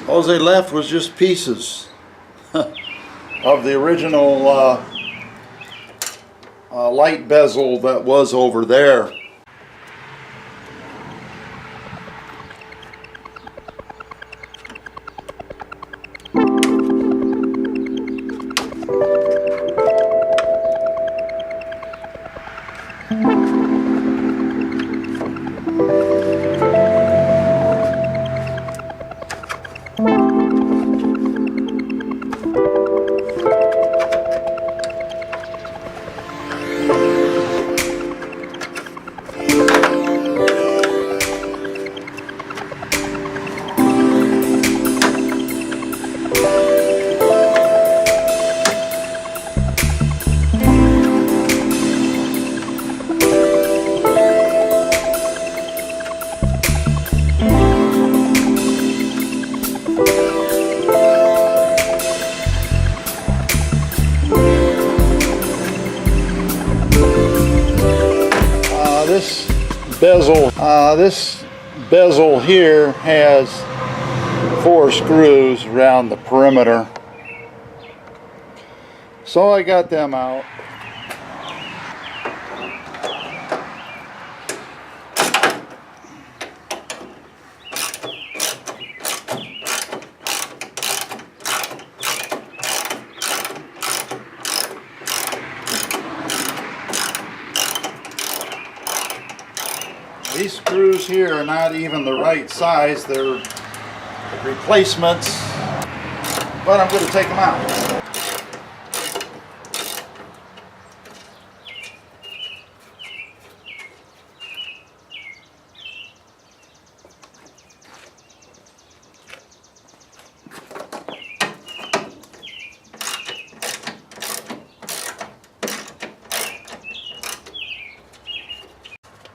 All they left was just pieces of the original light bezel that was over there. This bezel here has 4 screws around the perimeter, so I got them out. These screws here are not even the right size. They're replacements, but I'm going to take them out.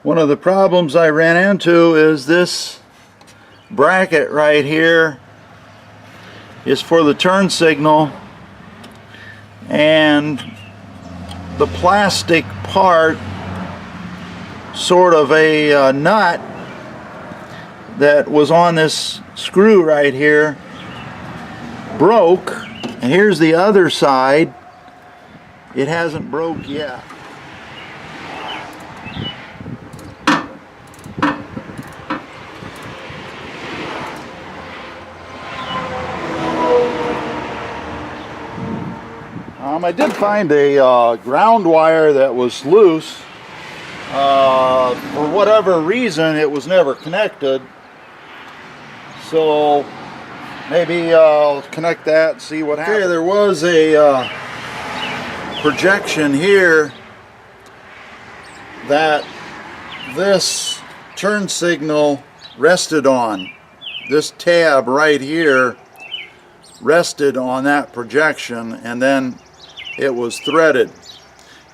One of the problems I ran into is this bracket right here is for the turn signal, and the plastic part, sort of a nut that was on this screw right here, broke, and here's the other side. It hasn't broke yet. I did find a ground wire that was loose. For whatever reason, it was never connected. So maybe I'll connect that and see what happens. Okay, there was a projection here that this turn signal rested on. This tab right here rested on that projection, and then it was threaded.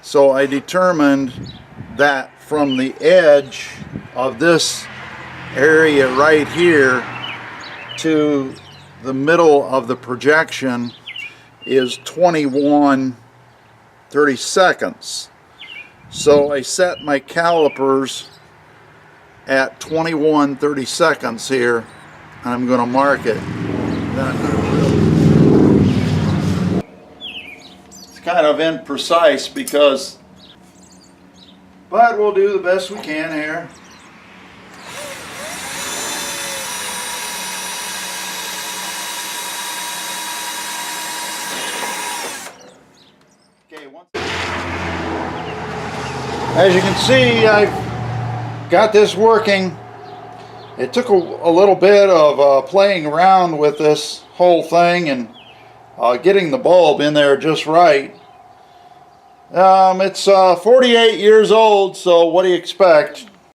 So I determined that from the edge of this area right here to the middle of the projection is 21/32. So I set my calipers at 21/32 here, and I'm going to mark it. Kind of imprecise because, but we'll do the best we can here. Okay, as you can see, I've got this working. It took a little bit of playing around with this whole thing and getting the bulb in there just right. It's 48 years old, so what do you expect?